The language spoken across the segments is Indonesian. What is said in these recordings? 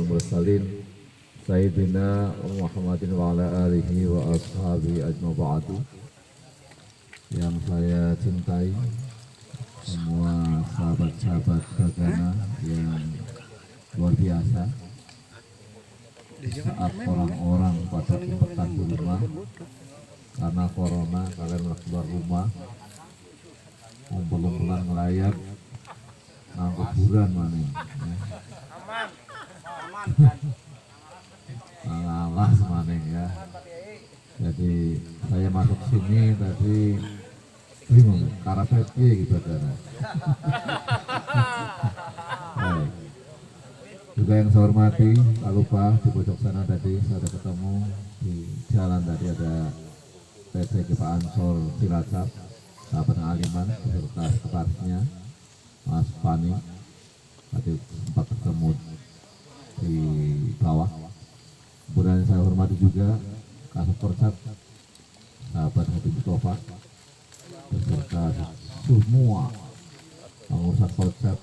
mursalin Sayyidina Muhammadin wa ala alihi wa ashabi ajma'ba'adu. Yang saya cintai semua sahabat-sahabat Bagana yang luar biasa. Saat orang-orang pada bertahan di rumah karena corona, kalian keluar rumah ngumpul-ngumpulan ngelayap nangkep buran mana ngalah semaning ya. Jadi saya masuk sini tadi bingung karepet gitu kan. Baik. Juga yang saya hormati, tak lupa di pojok sana tadi saya ada ketemu di jalan tadi ada PCG Pak Ansor Cilacap, sahabat Aliman beserta sekretarisnya Mas Fani tadi sempat ketemu di bawah. Kemudian saya hormati juga Kasat Persat, sahabat Habib Mustafa beserta semua pengurus Persat,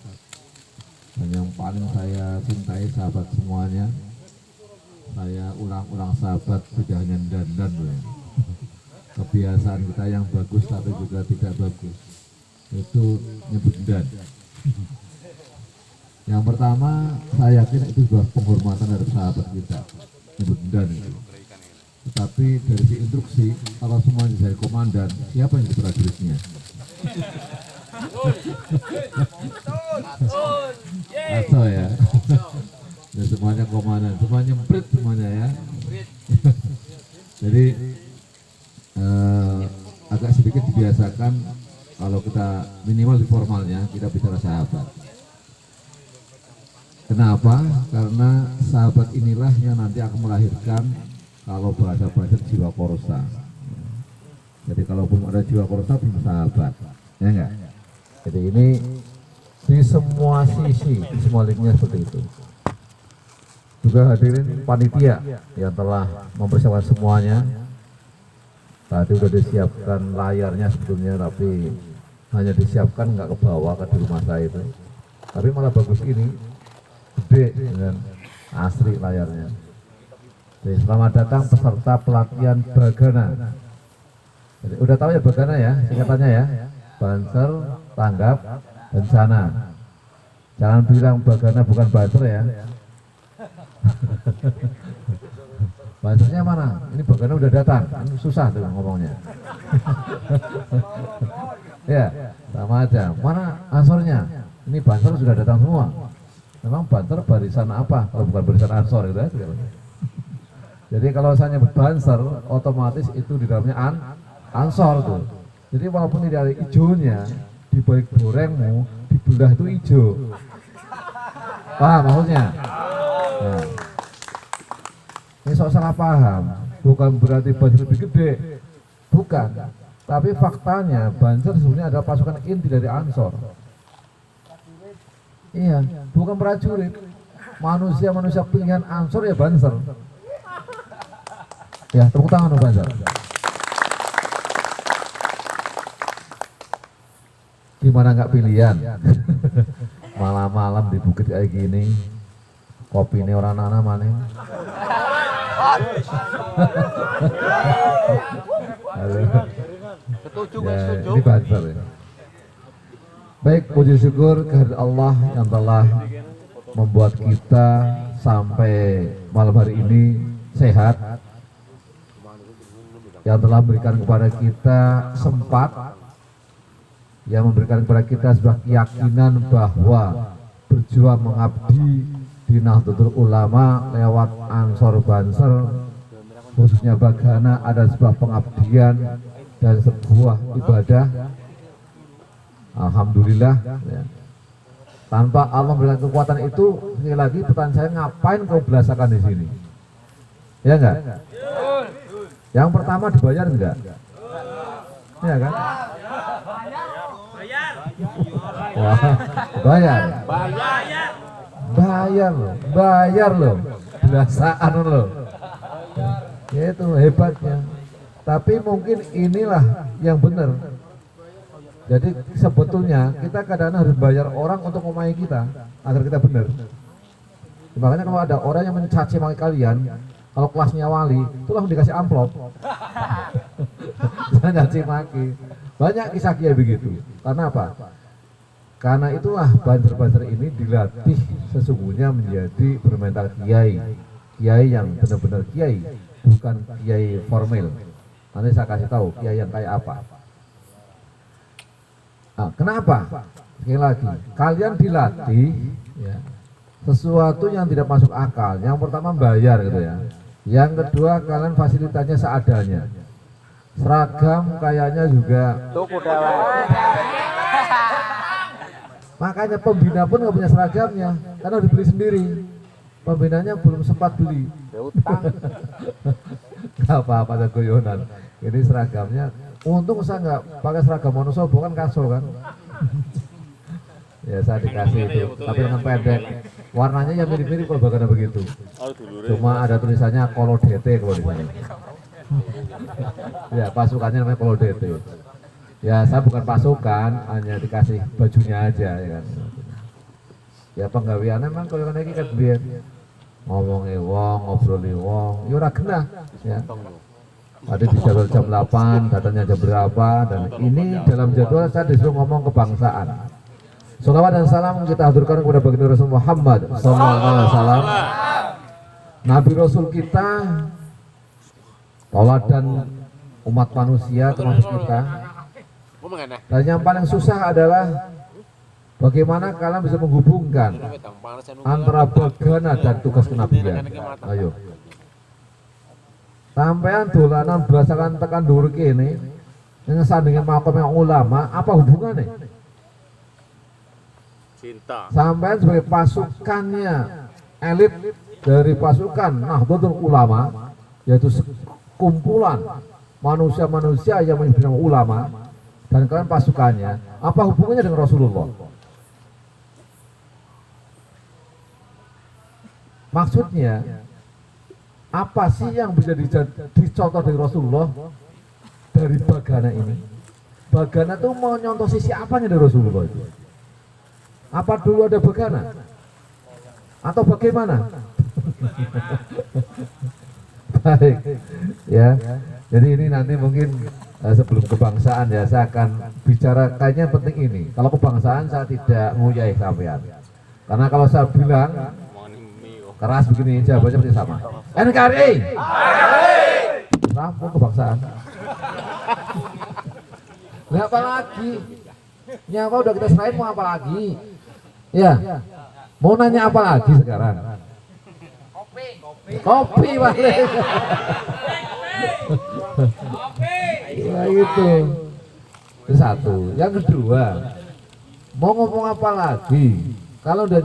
dan yang paling saya cintai sahabat semuanya. Saya ulang-ulang sahabat, tidak hanya dandan ya. Kebiasaan kita yang bagus tapi juga tidak bagus itu nyebut dan. Yang pertama saya yakin itu sebuah penghormatan dari sahabat kita nyebut dan itu. Tetapi dari si instruksi kalau semuanya dari komandan, siapa yang jadi prajuritnya? Atau ya, dan semuanya komandan, semuanya nyemprit semuanya ya. Jadi agak sedikit dibiasakan kalau kita minimal di formalnya kita bicara sahabat. Kenapa? Karena sahabat inilah yang nanti akan melahirkan kalau bahasa-bahasa jiwa korsa. Jadi kalau belum ada jiwa korsa belum sahabat, ya enggak? Jadi ini di semua sisi, di semua linknya seperti itu. Juga hadirin panitia yang telah mempersiapkan semuanya. Tadi sudah disiapkan layarnya sebetulnya, tapi hanya disiapkan nggak ke bawah ke di rumah saya itu. Tapi malah bagus ini, gede dengan asri layarnya. Jadi selamat datang peserta pelatihan Bagana. Jadi udah tahu ya Bagana ya, singkatannya ya. Banser, tanggap, bencana. Jangan bilang Bagana bukan banser ya. Bansernya mana? Ini Bagana udah datang, ini susah tuh ngomongnya. Ya, sama aja. Mana ansornya? Ini banser sudah datang semua. Memang banser barisan apa? Kalau bukan barisan ansor gitu ya. Jadi kalau saya nyebut banser, otomatis itu di dalamnya ansor tuh. Jadi walaupun tidak ada hijaunya, di balik gorengmu, di belah itu hijau. Paham maksudnya? Nah. Ini soal salah paham, bukan berarti Banser lebih gede, bukan. Tapi faktanya Banser sebenarnya adalah pasukan inti dari Ansor. Iya, bukan prajurit. Manusia-manusia pilihan Ansor ya Banser. Ya, tepuk tangan dong Banser. Gimana nggak pilihan? Malam-malam di bukit kayak gini, kopi ini orang anak mana? Ya, ini Banser ya. Baik, puji syukur kehadirat Allah yang telah membuat kita sampai malam hari ini sehat, yang telah memberikan kepada kita sempat, yang memberikan kepada kita sebuah keyakinan bahwa berjuang mengabdi di Nahdlatul Ulama lewat Ansor Banser khususnya Bagana ada sebuah pengabdian dan sebuah ibadah. Alhamdulillah ya. Tanpa Allah memberikan kekuatan itu, sekali lagi pertanyaan saya, ngapain kau belasakan di sini? Ya enggak? Yang pertama dibayar enggak? Ya kan? Wah, bayar. Bayar loh, belasaan loh. Ya, itu hebatnya. Tapi mungkin inilah yang benar. Jadi sebetulnya kita kadang-kadang harus bayar orang untuk memahami kita agar kita benar. Makanya kalau ada orang yang mencaci maki kalian, kalau kelasnya wali, itu langsung dikasih amplop. Jangan caci maki. Banyak kisah kiai begitu. Karena apa? Karena itulah banser-banser ini dilatih sesungguhnya menjadi bermental kiai. Kiai yang benar-benar kiai, bukan kiai formal. Nanti saya kasih tahu kiai yang kayak apa. Nah, kenapa? Sekali lagi, kalian dilatih ya, sesuatu yang tidak masuk akal. Yang pertama bayar gitu ya. Yang kedua kalian fasilitasnya seadanya. Seragam kayaknya juga. Makanya pembina pun nggak punya seragamnya karena udah beli sendiri. Pembinanya belum sempat beli. Gak apa-apa ada guyonan. Ini seragamnya. Untung saya nggak pakai seragam Wonosobo kan kasur kan. Ya saya dikasih itu, tapi dengan pendek. Warnanya yang mirip-mirip kalau bagaimana begitu. Cuma ada tulisannya Kolo DT kalau di sana. Ya pasukannya namanya Kolo DT. Ya saya bukan pasukan, hanya dikasih bajunya aja ya kan. Ya penggaweane memang kalau kan iki kan biyen ngomongin wong, ngobrolin wong, ya ora genah ya. Tadi dijadwal jam 8, datanya jam berapa, dan ini dalam jadwal saya disuruh ngomong kebangsaan. Salawat dan salam kita haturkan kepada baginda Rasul Muhammad sallallahu alaihi wasallam. Nabi Rasul kita, tauladan umat manusia termasuk kita. Dan yang paling susah adalah bagaimana kalian bisa menghubungkan antara bagana dan tugas kenabian. Ayo. Sampean dolanan berdasarkan tekan dhuwur kene dengan sandingan makom yang ulama, apa hubungannya? Cinta. Sampean sebagai pasukannya elit dari pasukan Nahdlatul Ulama, yaitu kumpulan manusia-manusia yang menyebut ulama, dan kalian pasukannya, apa hubungannya dengan Rasulullah? Maksudnya apa sih yang bisa dicontoh dari Rasulullah dari bagana ini? Bagana itu mau nyontoh sisi apanya dari Rasulullah itu? Apa dulu ada bagana? Atau bagaimana? Baik, ya. Jadi ini nanti mungkin sebelum kebangsaan ya saya akan bicara kayaknya penting ini. Kalau kebangsaan saya tidak nguyai sampean. Karena kalau saya bilang keras begini jawabannya pasti sama. NKRI. Rampung kebangsaan. Nah, apa lagi? Nyawa udah kita serahin mau apa lagi? Ya. Mau nanya apa lagi sekarang? Kopi balik. Ya itu. Itu satu. Yang kedua, mau ngomong apa lagi? Kalau udah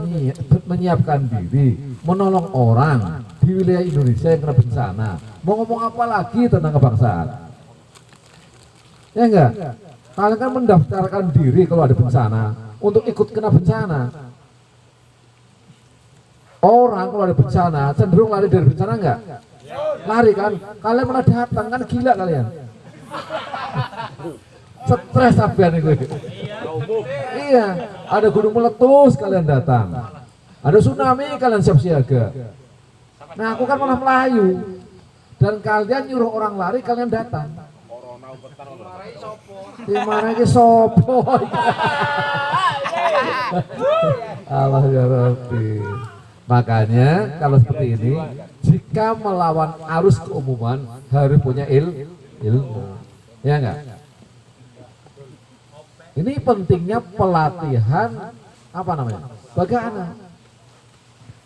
menyiapkan diri, menolong orang di wilayah Indonesia yang kena bencana, mau ngomong apa lagi tentang kebangsaan? Ya enggak? Kalian kan mendaftarkan diri kalau ada bencana untuk ikut kena bencana. Orang kalau ada bencana cenderung lari dari bencana enggak? Lari kan? Kalian malah datang kan, gila kalian. Stres sampean itu. Iya, ada gunung meletus kalian datang. Ada tsunami kalian siap siaga. Nah, aku kan malah Melayu. Dan kalian nyuruh orang lari, kalian datang. Dimana ke sopo? Allah ya Rabbi. Makanya kalau seperti ini, jika melawan arus keumuman harus punya ilmu. Ya enggak? Ini pentingnya pelatihan apa namanya? Bagana.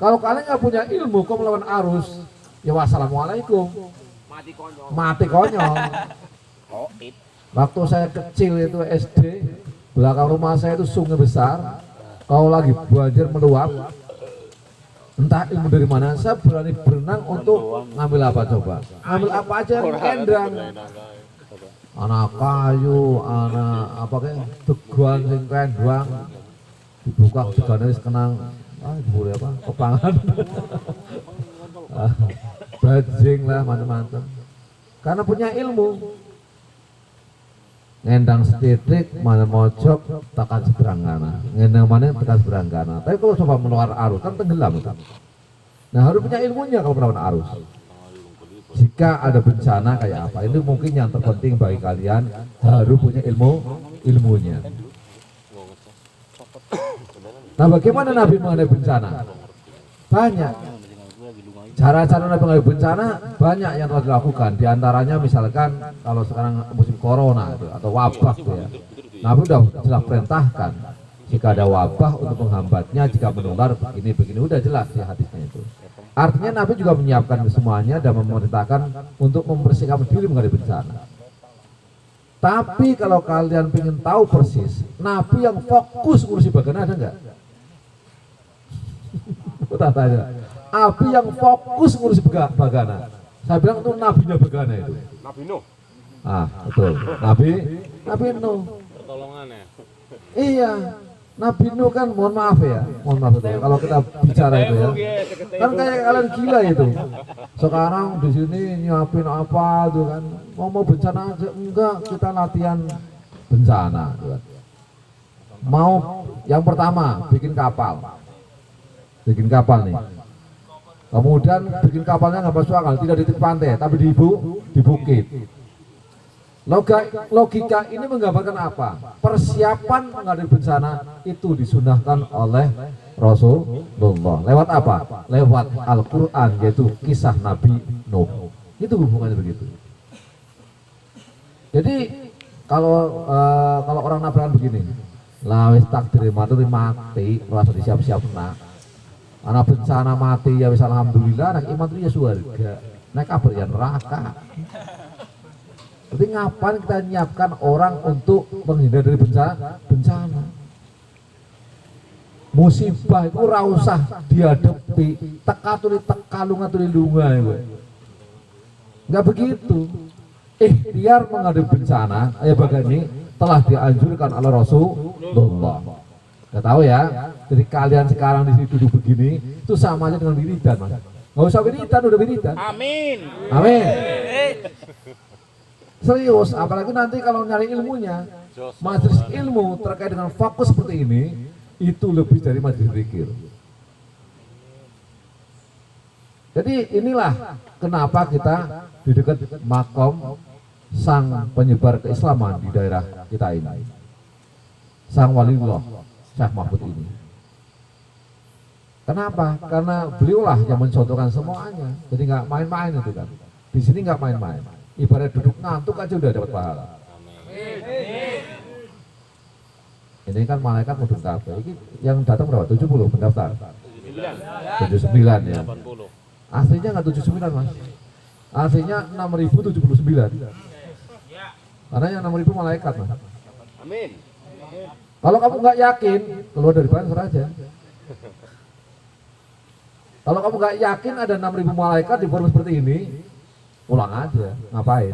Kalau kalian nggak punya ilmu kok melawan arus, ya wassalamualaikum. Mati konyol. Waktu saya kecil itu SD, belakang rumah saya itu sungai besar. Kalau lagi banjir meluap, entah ilmu dari mana, saya berani berenang untuk ngambil apa coba? Ngambil apa aja, kendang. Anak kayu, anak apa kayak teguan sing kendang, dibuka tegane wis kenang, boleh apa? Kepangan. Bajing lah macam-macam. Karena punya ilmu. Ngendang setitik, mana mojok, tekan seberang kana. Ngendang mana tekan seberang kana. Tapi kalau coba meluar arus kan tenggelam kan. Nah, harus punya ilmunya kalau melawan arus. Jika ada bencana kayak apa, itu mungkin yang terpenting bagi kalian harus punya ilmunya. Nah, bagaimana Nabi menghadapi bencana? Banyak. Cara-cara Nabi menghadapi bencana banyak yang telah dilakukan. Di antaranya misalkan kalau sekarang musim corona itu, atau wabah itu ya, Nabi sudah perintahkan jika ada wabah untuk menghambatnya, jika menular begini udah jelas ya hadisnya itu. Artinya Nabi juga menyiapkan semuanya dan memerintahkan untuk membersihkan diri menghadapi bencana. Tapi kalau kalian ingin tahu persis, Nabi yang fokus ngurusi bagana ada enggak? Kita tanya. Nabi yang fokus ngurusi bagana. Saya bilang itu nabinya bagana itu. Nabi Nuh. Ah, betul. Nabi Nuh. Pertolongan ya. Iya. Nabi Nuh kan, mohon maaf ya, betul. Kalau kita bicara itu ya, kan kayak kalian gila itu. Sekarang di sini nyiapin apa tuh kan, mau bencana aja, enggak, kita latihan bencana. Tuh kan. Mau yang pertama bikin kapal nih. Kemudian bikin kapalnya nggak masuk akal, tidak di tepi pantai, tapi di bukit. Logika ini menggambarkan apa? Persiapan menghadapi bencana itu disunahkan oleh Rasulullah. Lewat apa? Lewat Al-Quran, yaitu kisah Nabi Nuh. Itu hubungannya begitu. Jadi kalau orang nabrakan begini, lawis takdir mati, merasa disiap-siap nak. Anak bencana mati ya wis alhamdulillah, anak iman itu ya surga. Naik kabar ya neraka. Jadi ngapain kita menyiapkan orang untuk menghindar dari bencana? Musibah itu ora usah dihadapi lunga tuli lunga itu. Enggak begitu. Ikhtiar menghadapi bencana begini telah dianjurkan oleh Rasulullah. Enggak tahu ya. Jadi kalian sekarang di sini duduk begini itu sama aja dengan wiridan, Mas. Enggak usah wiridan, udah wiridan. Amin. Serius, apalagi nanti kalau nyari ilmunya, majelis ilmu terkait dengan fokus seperti ini, itu lebih dari majelis zikir. Jadi inilah kenapa kita di dekat makom sang penyebar keislaman di daerah kita ini. Sang waliullah, Syekh Mahfud ini. Kenapa? Karena beliaulah yang mencontohkan semuanya. Jadi nggak main-main itu kan. Di sini nggak main-main. Ibarat duduk ngantuk aja udah dapat pahala. Ini kan malaikat mudun kabeh. Ini yang datang berapa? 70 pendaftar. 79 ya. Aslinya nggak 79 Mas. Aslinya 6079. Karena yang 6000 malaikat Mas. Amin. Kalau kamu nggak yakin, keluar dari Banser aja. Kalau kamu nggak yakin ada 6000 malaikat di forum seperti ini, pulang aja, ngapain?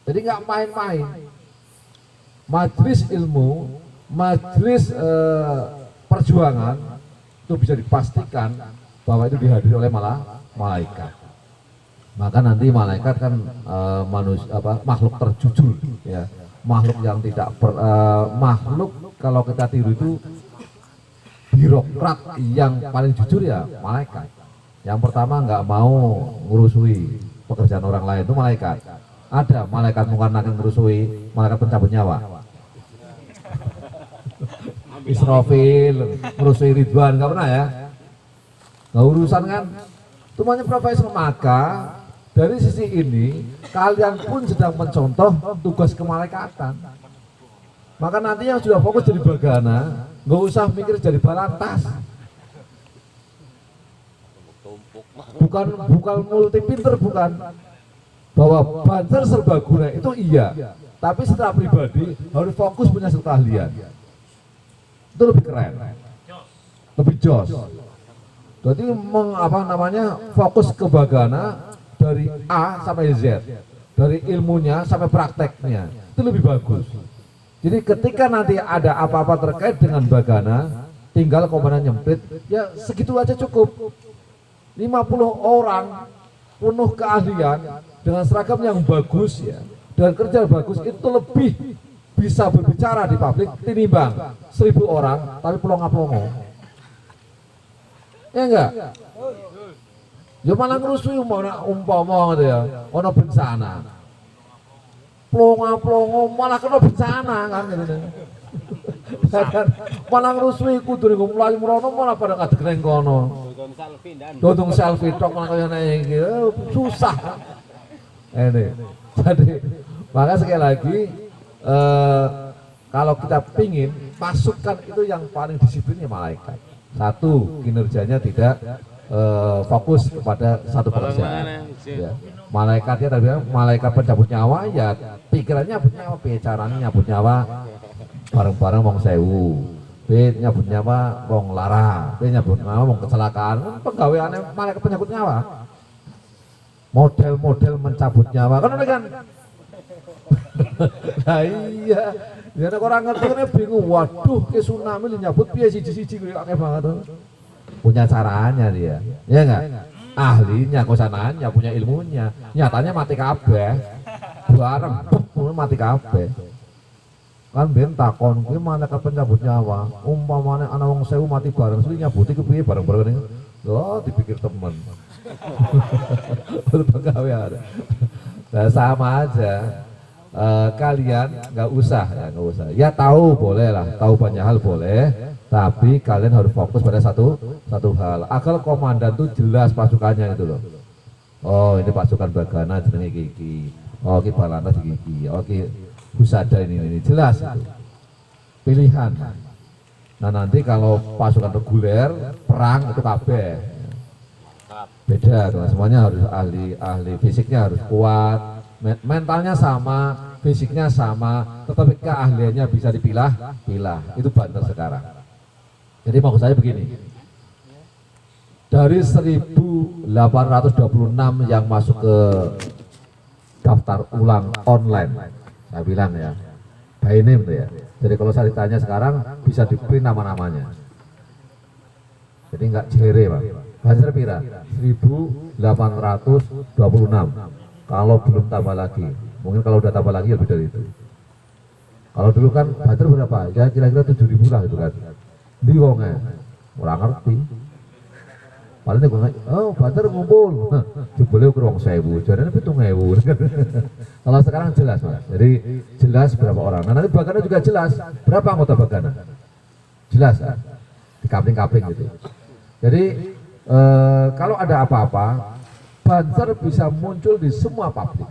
Jadi nggak main-main. Majelis ilmu, majelis perjuangan itu bisa dipastikan bahwa itu dihadiri oleh malaikat. Maka nanti malaikat kan makhluk terjujur, ya, makhluk yang tidak makhluk kalau kita tiru itu birokrat yang paling jujur ya malaikat. Yang pertama nggak mau ngurusui pekerjaan orang lain itu malaikat. Ada malaikat mungkar nakir ngurusui, malaikat pencabut nyawa. Israfil ngurusui Ridwan nggak pernah ya? Nggak urusan kan? Semuanya profesor. Maka dari sisi ini kalian pun sedang mencontoh tugas kemalaikatan. Maka nanti yang sudah fokus jadi bagana nggak usah mikir jadi balantas. Bukan multi pinter, bukan. Bahwa Banser serbaguna itu iya, tapi secara pribadi harus fokus punya keahlian. Itu lebih keren, lebih jos. Jadi fokus ke bagana dari A sampai Z, dari ilmunya sampai prakteknya, itu lebih bagus. Jadi ketika nanti ada apa-apa terkait dengan bagana, tinggal komandan nyemprit, ya segitu aja cukup. 50 orang penuh keahlian dengan seragam yang bagus ya, dan kerja bagus itu lebih bisa berbicara di publik tinimbang 1000 orang tapi pelongo-pelongo. Ya enggak? Ya malah ngerusui umpama gitu ya, ono bencana. Plonga-plongo malah kena bencana kan gitu. Kan malah ngerusui kudu niku mlayu mrono malah pada kadeg kono. Dodong selfie tok malah kaya nek iki susah. Ini. Jadi maka sekali lagi kalau kita pingin pasukan itu yang paling disiplinnya malaikat. Satu, kinerjanya tidak fokus kepada satu pekerjaan. Ya. Malaikatnya tadi malaikat pencabut nyawa, ya pikirannya nyabut nyawa, bicaranya nyabut nyawa bareng-bareng wong sewu. B nyabut nyawa wong lara, B nyabut nyawa wong kecelakaan. Penggaweannya malaikat pencabut nyawa. Model-model mencabut nyawa kan. Nah iya, ya nek orang ngerti kan bingung. Waduh, ke tsunami nyabut piye siji-siji kuwi akeh banget. Punya caranya dia, ya enggak? Ahlinya, kosananya, punya ilmunya. Nyatanya mati kabeh. Bareng mati kabeh. Kan ben takon kuwi malaikat pencabut nyawa. Umpamane ana wong 1000 mati bareng, sing nyabuti ku piye bareng-bareng. Oh, dipikir temen. Berpegawai. Nah, sama aja. Kalian nggak usah ya tahu boleh lah, tahu banyak hal boleh, tapi kalian harus fokus pada satu hal. Akal komandan tuh jelas pasukannya itu loh. Oh ini pasukan Bagana jenenge iki. Oh iki Balantas iki. Oh iki Husada ini jelas itu. Pilihan. Nah nanti kalau pasukan reguler perang itu kabeh. Beda tuh, semuanya harus ahli fisiknya harus kuat, mentalnya sama, fisiknya sama, tetapi keahliannya bisa dipilah. Itu Banter sekarang. Jadi maksud saya begini, dari 1826 yang masuk ke daftar ulang online, saya bilang ya, by name tuh ya. Jadi kalau saya ditanya sekarang bisa di print nama-namanya. Jadi nggak jere Pak. Banser pira? 1826. Kalau belum tambah lagi, mungkin kalau udah tambah lagi lebih dari itu. Kalau dulu kan Banser berapa? Ya kira-kira 7.000 lah itu kan. Di wongnya, orang ngerti. Paling gue nggak, oh Banser ngumpul. Jebule ukur wong 1000, jadinya 7.000. Kalau sekarang jelas Mas. Jadi jelas berapa orang. Nah nanti Bagana juga jelas berapa anggota Bagana. Jelas kan? Di kapling-kapling gitu. Jadi kalau ada apa-apa, Banser bisa muncul di semua publik.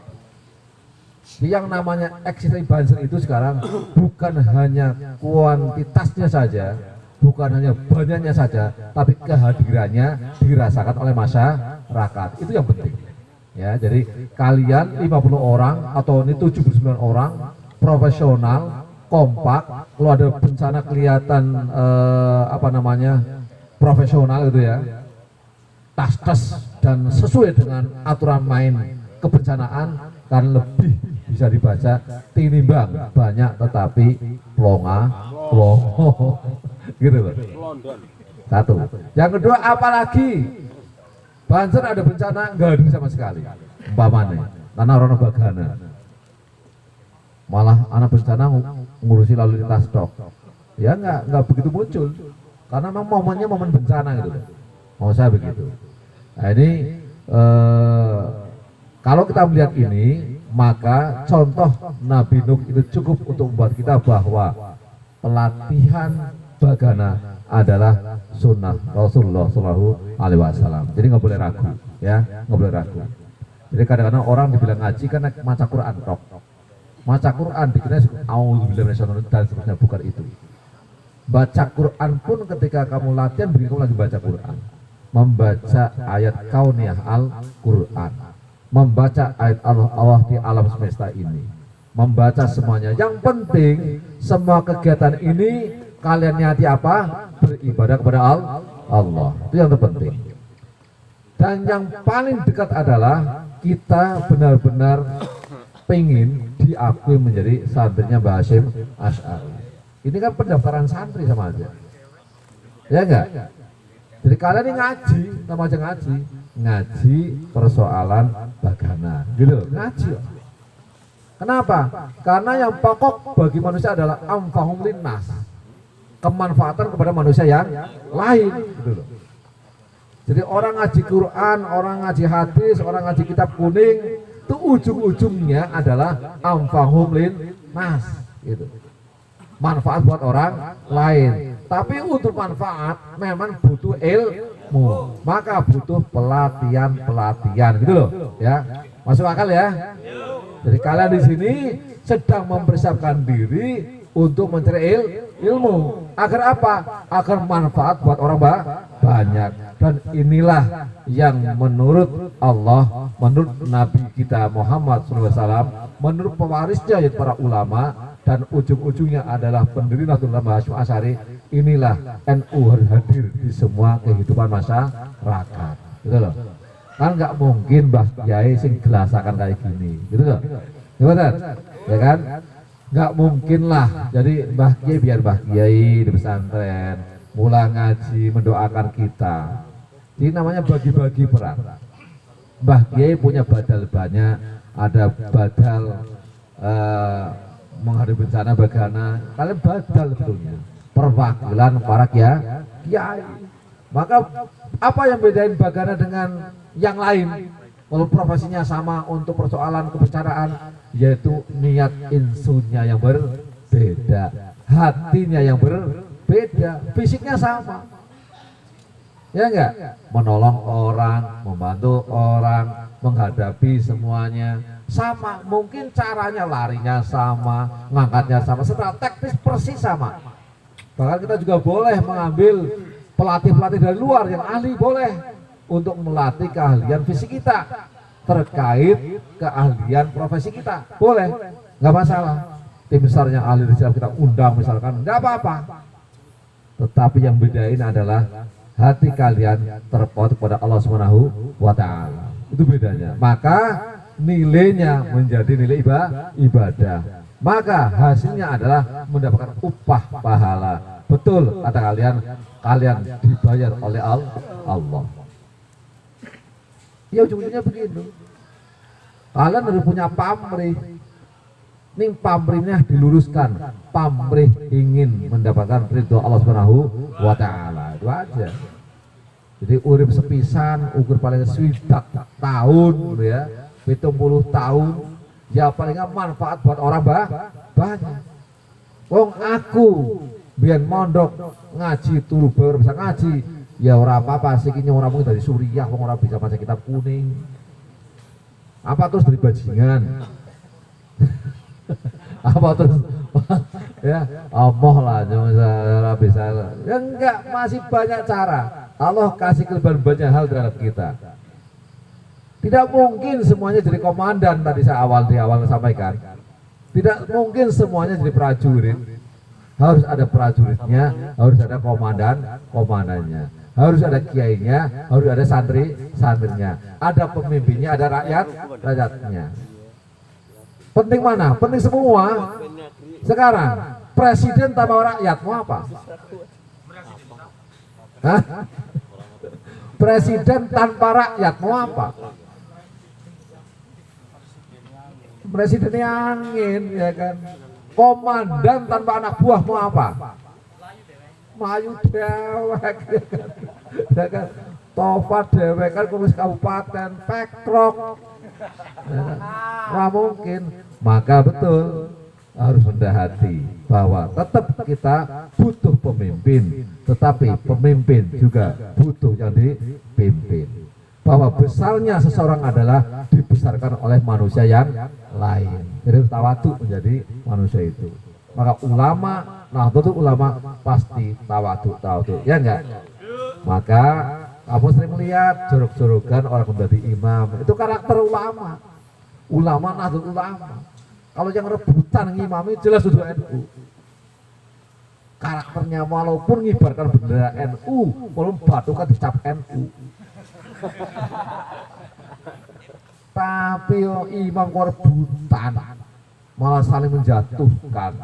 Yang namanya eksistensi Banser itu sekarang bukan hanya kuantitasnya saja, bukan hanya banyaknya saja, tapi kehadirannya dirasakan oleh masyarakat. Itu yang penting. Ya, jadi kalian 50 orang atau ini 79 orang profesional, kompak, kalau ada bencana kelihatan profesional gitu ya. Tas dan sesuai dengan aturan main kebencanaan kan lebih bisa dibaca tinimbang banyak tetapi plongo gitu loh. Satu. Yang kedua, apalagi Banser ada bencana nggak ada sama sekali umpamanya karena orang Bagana malah anak bencana ngurusi lalu lintas tok ya nggak begitu muncul karena memang momennya momen bencana gitu loh. Mau saya begitu. Nah ini kalau kita melihat ini, maka contoh Nabi Nuh itu cukup untuk membuat kita bahwa pelatihan Bagana adalah sunnah Rasulullah SAW. Jadi nggak boleh ragu, ya nggak boleh ragu. Jadi kadang-kadang orang dibilang ngaji karena maca Quran tok, maca Quran dikira auzubillahi minasyaitonir dan seterusnya, bukan itu. Baca Quran pun ketika kamu latihan begitu kamu lagi baca Quran. Membaca ayat kauniyah Al-Quran, membaca ayat Allah di alam semesta ini, membaca semuanya. Yang penting semua kegiatan ini kalian niati apa? Beribadah kepada Allah. Itu yang terpenting. Dan yang paling dekat adalah kita benar-benar pengen diakui menjadi santrinya Mbah Hasyim Asy'ari. Ini kan pendaftaran santri sama aja, ya enggak? Jadi kalian ini ngaji, sama aja ngaji persoalan Bagana, gitu, ngaji. Kenapa? Karena yang pokok bagi manusia adalah amfahum linnas, kemanfaatan kepada manusia yang lain, gitu loh. Jadi orang ngaji Quran, orang ngaji hadis, orang ngaji kitab kuning, itu ujung-ujungnya adalah amfahum lin nas, gitu. Manfaat buat orang lain. Tapi untuk manfaat memang butuh ilmu, maka butuh pelatihan, gitu loh, ya. Masuk akal ya? Jadi kalian di sini sedang mempersiapkan diri untuk mencari ilmu. Agar apa? Agar manfaat buat orang banyak. Dan inilah yang menurut Allah, menurut Nabi kita Muhammad SAW, menurut pewarisnya yaitu para ulama, dan ujung-ujungnya adalah pendiri Nahdlatul Ulama Hasyim Asy'ari. Inilah NU harus hadir di semua kehidupan masyarakat, gitu loh. Kan nggak mungkin Mbah Kiai sing gelasakan kayak gini, gitu loh. Gimana? Ya kan? Nggak mungkin lah. Jadi Mbah Kiai biar Mbah Kiai di pesantren, mulai ngaji, mendoakan kita. Ini namanya bagi-bagi peran. Mbah Kiai punya badal banyak, ada badal menghadapi bencana bagaimana. Kalian badal sebetulnya perwakilan para kiai. Maka apa yang bedain bagaimana dengan yang lain? Kalau profesinya sama untuk persoalan kebencanaan, yaitu niat insunya yang berbeda, hatinya yang berbeda, fisiknya sama, ya enggak? Menolong orang, membantu orang, menghadapi semuanya sama. Mungkin caranya larinya sama, ngangkatnya sama, secara teknis persis sama. Bahkan kita juga boleh mengambil pelatih-pelatih dari luar yang ahli, boleh, untuk melatih keahlian fisik kita terkait keahlian profesi kita, boleh, nggak masalah. Tim besarnya ahli riset kita undang misalkan, nggak apa-apa. Tetapi yang bedain adalah hati kalian terpaut kepada Allah Subhanahu wa Ta'ala. Itu bedanya. Maka nilainya menjadi nilai ibadah. Maka hasilnya adalah mendapatkan upah pahala. Betul kata kalian dibayar oleh Allah. Ya ujung-ujungnya begitu. Kalian harus punya pamrih. Ning pamrihnya diluruskan. Pamrih ingin mendapatkan ridho Allah Subhanahu wa Ta'ala. Itu aja. Jadi urip sepisan, ukur paling swidak tahun, ya, 70 tahun, ya palingnya manfaat buat orang banyak. Wong aku biar mondok ngaji turu baru bisa ngaji, ya ora apa-apa sih, kini orang mungkin dari Suriah, wong orang bisa baca kitab kuning. Apa terus dari bajingan? Apa terus ya Allah lah, jangan bisa. Ya enggak, masih banyak cara. Allah kasih kelebihan banyak hal terhadap kita. Tidak mungkin semuanya jadi komandan, tadi saya di awal sampaikan. Tidak mungkin semuanya jadi prajurit. Harus ada prajuritnya, harus ada komandannya, harus ada kiainya, harus ada santrinya, ada pemimpinnya, ada rakyatnya. Penting mana? Penting semua. Sekarang presiden tanpa rakyat mau apa? Hah? Presiden tanpa rakyat mau apa? Presidennya angin, ya kan? Komandan tanpa anak buah mau apa? Melayu dewek, ya kan? Tofat dewek kan pengurus kabupaten, pekrok, ya kan? Nggak mungkin. Maka betul harus rendah hati bahwa tetap kita butuh pemimpin, tetapi pemimpin juga butuh yang dipimpin. Bahwa besarnya seseorang adalah dibesarkan oleh manusia yang lain. Jadi tawadu menjadi manusia itu. Maka ulama, Nahdlatul Ulama pasti tawadu, ya enggak? Maka kamu sering melihat jorok-jorokan orang menjadi imam, itu karakter ulama. Ulama Nahdlatul Ulama. Kalau yang rebutan ngimami jelas sudah NU. Karakternya walaupun ngibarkan bendera NU, walaupun batu kan dicap NU. Tapi imam rebutan malah saling menjatuhkan.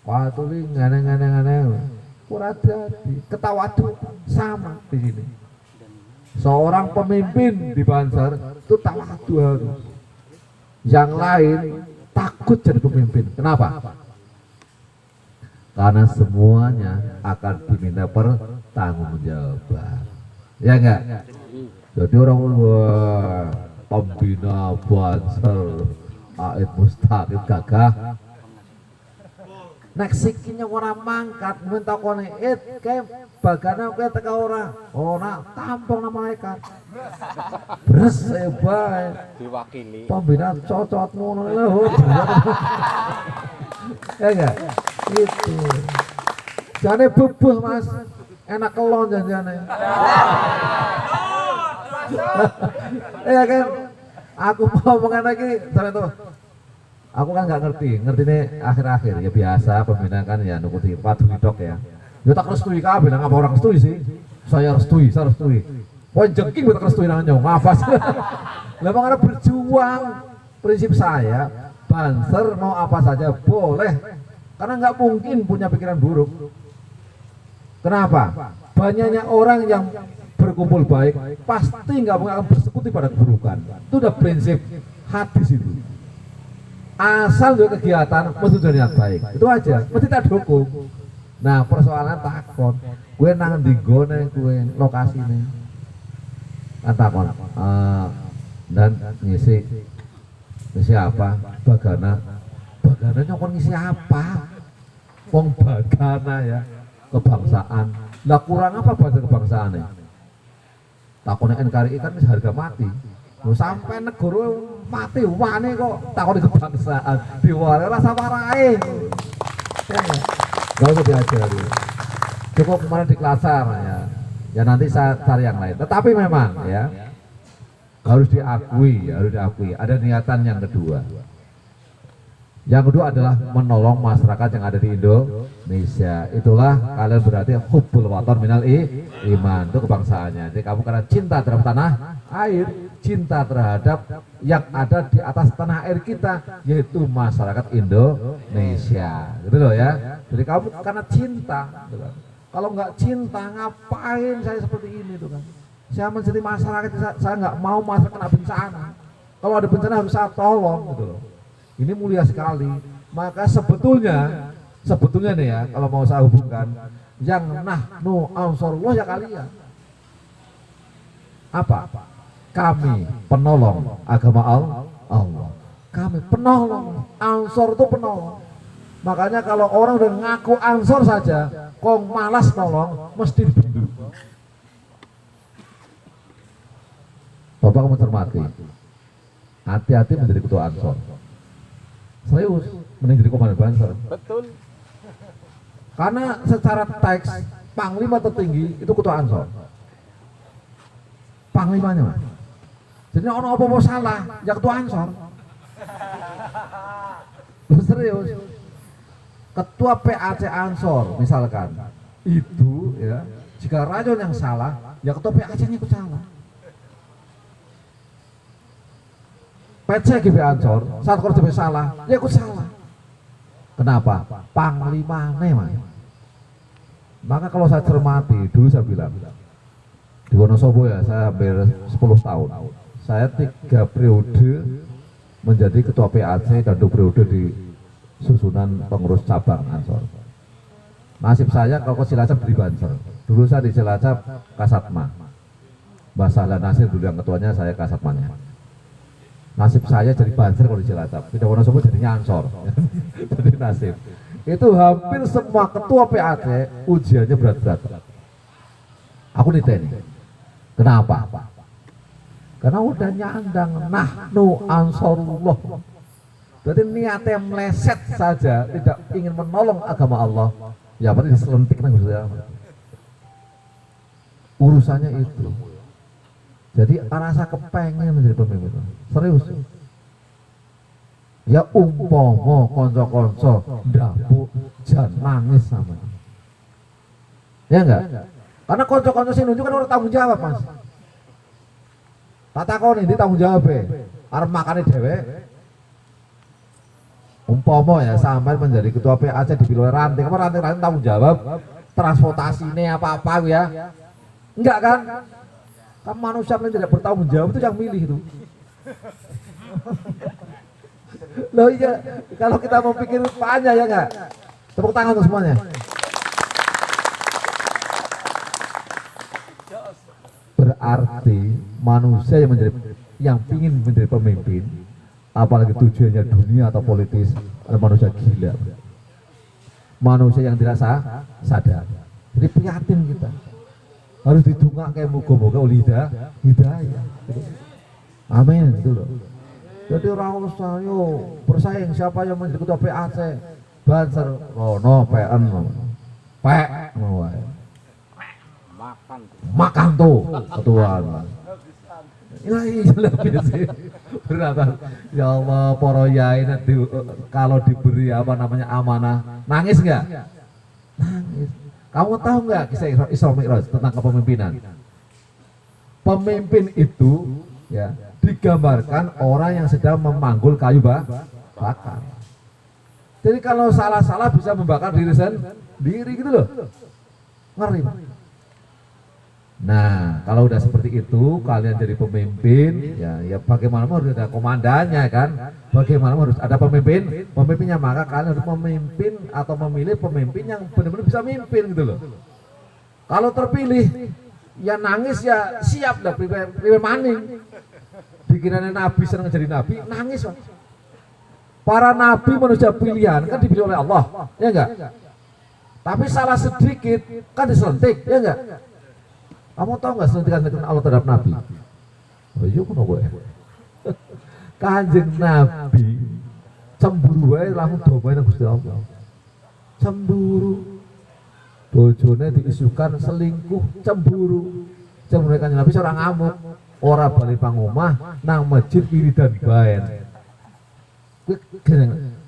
Wah itu ngene-ngene. Kurang jadi ketawadu sama di sini. Seorang pemimpin di Banjar itu tawadu harus. Yang lain takut jadi pemimpin. Kenapa? Karena semuanya akan diminta pertanggungjawaban. Ya enggak? Jadi orang wah, pembina Banser, Aid Mustaqim gagah. Nek sikinya orang mangkat, minta kone kayak bagana kayak teka orang, nak tampung nama malaikat. Beres hebat. Diwakili. Pembina cocot ngono lho. Ya enggak? Itu. Jane bebuh Mas, enak kelon janjane. Iya kan? Aku mau ngomong lagi, tuh. Aku kan nggak ngerti nih akhir-akhir ya biasa pembina kan ya nuruti padu dok ya. Ya tak restui kabeh, ngapa orang restui sih? Saya restui. Wah jengking tak restui nang nyong, ngafas. Lah makanya berjuang. Prinsip saya, Banser mau apa saja boleh. Karena nggak mungkin punya pikiran buruk. Kenapa? Banyaknya orang yang berkumpul baik pasti nggak akan bersekutu pada keburukan. Itu udah prinsip hadis itu. Asal juga kegiatan mesti niat baik, itu aja, mesti tak dukung. Nah persoalan takon, gue nang di gone gue lokasi nih, kan takon, dan ngisi apa? Bagana nyokon ngisi apa? Wong bagana ya, kebangsaan. Lah kurang apa bahasa kebangsaannya? Takonnya NKRI kan harga mati. Sampai negara mati wane kok takon kebangsaan diwale rasa warai. Gak usah diajari. Cukup kemarin di Klasar ya. Ya nanti saya cari yang lain. Tetapi memang ya harus diakui ada niatan yang kedua. Yang kedua adalah menolong masyarakat yang ada di Indonesia. Itulah kalian berarti hubbul waton minal iman, itu kebangsaannya. Jadi kamu karena cinta terhadap tanah air, cinta terhadap yang ada di atas tanah air kita, yaitu masyarakat Indonesia. Gitu loh ya. Jadi kamu karena cinta. Gitu kan. Kalau nggak cinta, ngapain saya seperti ini tuh kan? Saya menjadi masyarakat, saya nggak mau masyarakat kena bencana. Kalau ada bencana harus saya tolong, gitu loh. Ini mulia sekali. Maka sebetulnya nih ya, kalau mau saya hubungkan, yang nahnu ansarullah ya kalian. Apa? Kami penolong agama Allah. Kami penolong. Ansor itu penolong. Makanya kalau orang udah ngaku ansor saja, kok malas nolong, mesti dibendu. Bapak mencermati, hati-hati menjadi ketua ansor. Serius, mending jadi komandan Banser. Betul. Karena secara teks panglima tertinggi itu ketua ansor. Panglimanya Mas. Jadi orang apa mau salah, ya ketua ansor. Serius. Ketua PAC ansor misalkan itu ya, jika rajon yang salah, ya ketua PAC-nya ikut salah. PC GB Ansor, saat kalau salah, ya ikut salah. Kenapa? Panglima Mas. Maka kalau saya cermati, dulu saya bilang di Wonosobo ya, saya hampir 10 tahun. Saya 3 periode menjadi ketua PAC dan 2 periode di susunan pengurus cabang Ansor. Nasib saya kalau ke Cilacap di Banser. Dulu saya di Cilacap Kasatma. Mbah Sahlan Nasir dulu yang ketuanya, saya Kasatmanya. Nasib saya jadi Banser kalau di Cilacap, di Wonosobo jadinya Ansor. Jadi nasib. Itu hampir semua ketua PAC ujiannya berat-berat. Aku niteni. Kenapa? Karena udah nyandang nahnu ansarullah. Berarti niatnya meleset saja, tidak ingin menolong agama Allah. Ya berarti diselentik maksudnya. Urusannya itu. Jadi rasa kepengen menjadi pemimpin. Serius. Ya umpama konco-konco ndapu jan nangis sama. Ya enggak? Karena konco-konco sing nunjuk kan orang tanggung jawab, Mas. Tak takoni ndi tanggung jawab arep makane dhewe. Umpama ya sampai menjadi ketua PAC di Pilih Ranting, apa ranting tanggung jawab transportasinya apa-apa ya. Enggak kan? Kan manusia yang tidak bertanggung jawab itu yang milih itu. Loh iya, kalau kita mau pikir panjang ya enggak? Tepuk tangan untuk semuanya. berarti manusia yang ingin menjadi pemimpin, apalagi tujuannya dunia atau politis, adalah manusia gila, manusia yang tidak sadar. Jadi prihatin kita, harus didongak kayak moga-moga hidayah. Amin, gitu loh. Jadi orang usah bersaing siapa yang menjadi ketua PAC, banser, no PN, makan tuh ketuaan. Ilahi lebih sih beratan. Ya Allah, para yai nanti kalau diberi apa namanya amanah, nangis nggak? Nangis. Kamu tahu nggak kisah Isra Mi'raj tentang kepemimpinan? Pemimpin itu ya digambarkan orang yang sedang memanggul kayu bakar. Jadi kalau salah-salah bisa membakar diri sendiri gitu loh. Ngeri. Nah, kalau udah seperti itu, kalian jadi pemimpin, ya bagaimana harus ada komandannya kan? Bagaimana harus ada pemimpinnya, maka kalian harus memimpin atau memilih pemimpin yang benar-benar bisa memimpin gitu loh. Kalau terpilih, ya nangis ya siap dah, priwe maning. Pikirannya Nabi senang jadi Nabi, nangis. Para Nabi manusia pilihan kan dipilih oleh Allah, ya enggak? Tapi salah sedikit kan diselentik, ya enggak? Kamu tahu nggak selentikan Allah terhadap Nabi? Oh iya kan gue. Kanjeng Nabi cemburu wae langsung domain Gusti Allah. Cemburu. Bojone diisukan selingkuh, cemburu. Cemburu Kanjeng Nabi seorang ngamuk, ora bali pangomah nang masjid wiridan baen.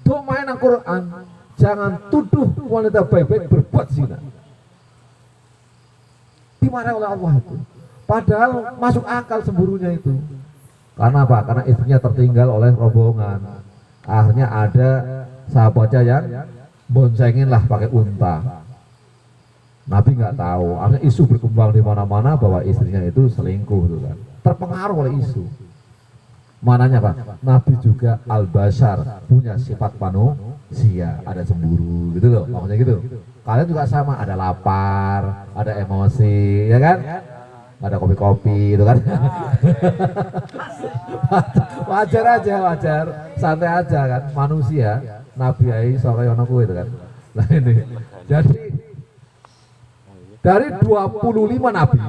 Domain Al-Qur'an, jangan tuduh wanita baik-baik berbuat zina. Dimarahi oleh Allah itu. Padahal masuk akal cemburunya itu. Karena apa? Karena istrinya tertinggal oleh rombongan. Akhirnya ada sahabatnya yang boncengin lah pakai unta. Nabi nggak tahu. Akhirnya isu berkembang di mana-mana bahwa istrinya itu selingkuh, gitu kan. Terpengaruh oleh isu. Mananya Pak? Nabi juga al-bashar, punya sifat manusia, ada cemburu, gitu loh. Maksudnya gitu. Kalian juga sama, ada lapar, ada emosi, ya kan? Ada kopi-kopi, itu kan? Wajar aja, wajar, santai aja kan? Manusia, Nabi ai sore ono kuwi itu kan. Nah ini, jadi dari 25 Nabi,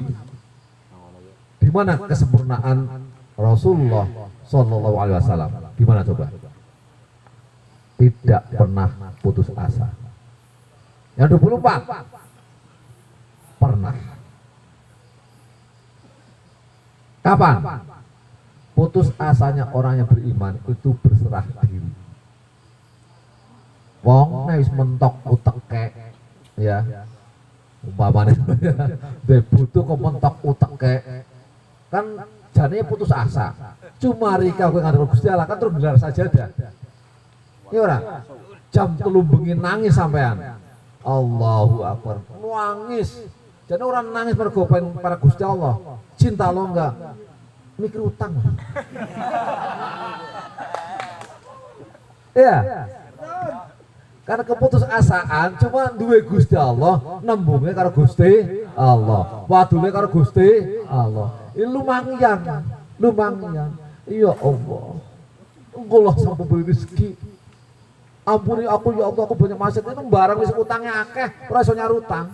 di mana kesempurnaan Rasulullah Shallallahu Alaihi Wasallam? Di mana coba? Tidak pernah putus asa. Yang 24 pernah. Kapan? Putus asanya orang yang beriman itu berserah diri. Wong nek wis mentok uteke ya. Umpamane dia butuh kok mentok uteke. Kan jane putus asa. Cuma rika kowe ngandel Gusti Allah kan terus gelar sajadah. Ya ora? Jam 3 bengi nangis sampean. Allahu Akbar, nangis. Jadi orang nangis mergo para Gusti Allah. Cinta lo enggak mikir utang. Iya. Karena keputusasaan cuma duwe Gusti Allah, nembungnya karo Gusti Allah. Wadule karo Gusti Allah. Ini lumayan. Iya Allah. Engkau lah sampun beri rezeki. Ampuni aku ya Allah, aku banyak maksiat itu barang wis utangnya akeh, ora iso nyarutang.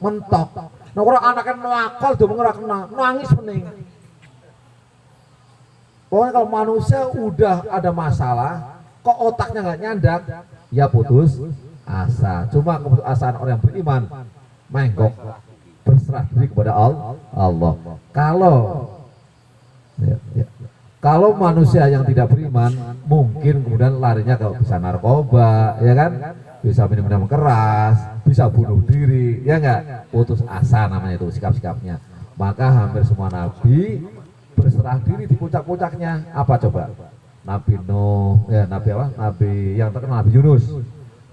Mentok. Nah ora anake nuakal do ora kena, nangis mending. Pokoknya kalau manusia udah ada masalah, kok otaknya nggak nyandak, ya putus asa. Cuma keputusasaan orang yang beriman, menggok, berserah diri kepada Allah. Kalau manusia yang tidak beriman, mungkin kemudian larinya ke bisa narkoba, ya kan? Bisa minum-minum keras, bisa bunuh diri, ya enggak? Putus asa namanya itu sikap-sikapnya. Maka hampir semua nabi berserah diri di puncak-puncaknya. Apa coba? Nabi Nuh, ya Nabi apa? Nabi yang terkenal Nabi Yunus.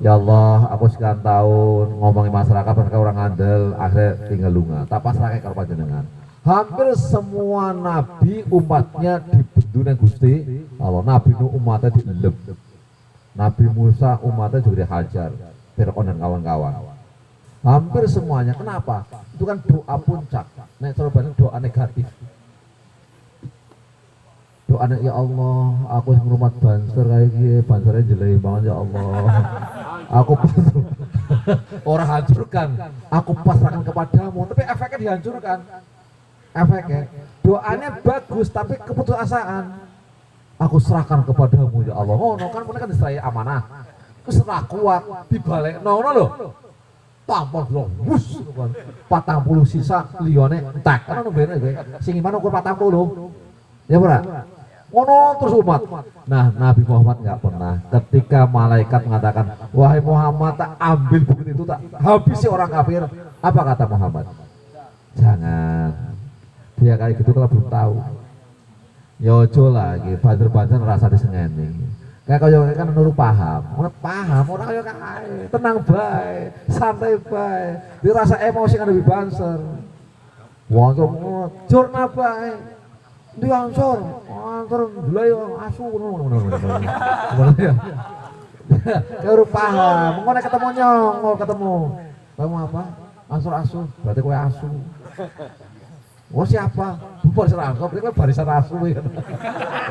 Ya Allah, aku sekian tahun ngomongin masyarakat mereka orang ngandel, akhirnya tinggal lunga. Tak pasrah kayak kalau panjenengan. Hampir semua nabi umatnya dibendunan Gusti Allah. Nabi Nuh umatnya dielem. Nabi Musa umatnya juga dihajar, Fir'aun dan kawan-kawan. Hampir semuanya. Kenapa? Itu kan doa puncak. Nek coba doa negatif. Doanya ya Allah, aku yang rumah banser kayak gini, bansernya jelek banget ya Allah. Aku orang hancurkan, aku pasrahkan kepadamu, tapi efeknya dihancurkan. Efeknya, doanya bagus tapi keputusasaan. Aku serahkan kepadamu ya Allah. Oh, no kan mereka kan diserahkan amanah. Keserah kuat dibalik, no loh. Tampol loh, bus, 40 sisa lione entek. Karena bener gue, sing iman ukur 40, ya berat. Ngono terus umat. Nah, Nabi Muhammad nggak pernah. Ketika malaikat mengatakan, wahai Muhammad, tak ambil bukti itu, tak habisi orang kafir. Apa kata Muhammad? Jangan. Dia kayak gitu kalau belum tahu. Yojo lagi, banter-banter rasa disengeni. Kayak kau kan nurut paham, orang kaya kae, tenang baik, santai baik, dirasa emosi kan lebih banser. Wong jor baik, diangsor, antar gulai asu, kau urut paham, mau ketemu nyong, mau ketemu, kamu apa? Ansor asu, berarti kue asu. Oh siapa? Bukan serangkap, ini kan barisan asu ya.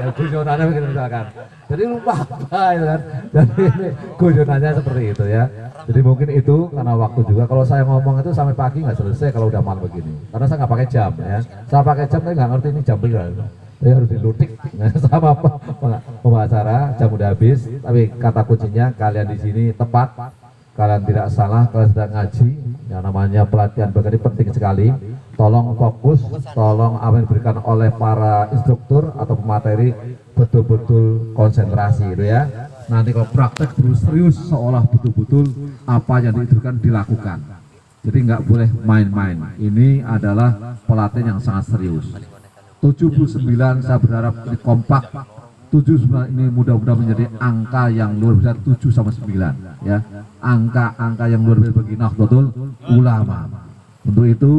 Ya guyonannya begini misalkan. Jadi lupa apa ya kan. Jadi ini guyonannya seperti itu ya. Jadi mungkin itu karena waktu juga. Kalau saya ngomong itu sampai pagi nggak selesai kalau udah malam begini. Karena saya nggak pakai jam ya. Saya pakai jam tapi nggak ngerti ini jam berapa. Saya harus dilutik. Nah, sama apa pembicara jam udah habis. Tapi kata kuncinya kalian di sini tepat. Kalian tidak salah, kalian sedang ngaji. Yang namanya pelatihan begini penting sekali. Tolong fokus, tolong apa yang diberikan oleh para instruktur atau pemateri betul-betul konsentrasi itu ya. Nanti kalau praktek terus serius seolah betul-betul apa yang diinstruksikan dilakukan. Jadi nggak boleh main-main. Ini adalah pelatihan yang sangat serius. 79 saya berharap ini kompak. 79 ini mudah-mudahan menjadi angka yang luar biasa 7 sama 9 ya. Angka-angka yang luar biasa bagi Nahdlatul Ulama. Untuk itu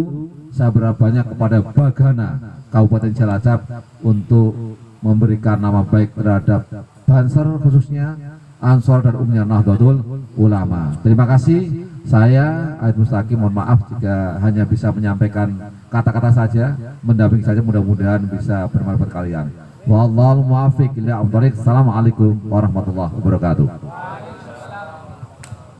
saya berharap banyak kepada Bagana Kabupaten Cilacap untuk memberikan nama baik terhadap Banser khususnya Ansor dan umumnya Nahdlatul Ulama. Terima kasih. Saya Aid Mustaqim mohon maaf jika hanya bisa menyampaikan kata-kata saja, mendampingi saja, mudah-mudahan bisa bermanfaat kalian. Wallahu muwaffiq ila aqwamit thoriq. Assalamualaikum warahmatullahi wabarakatuh.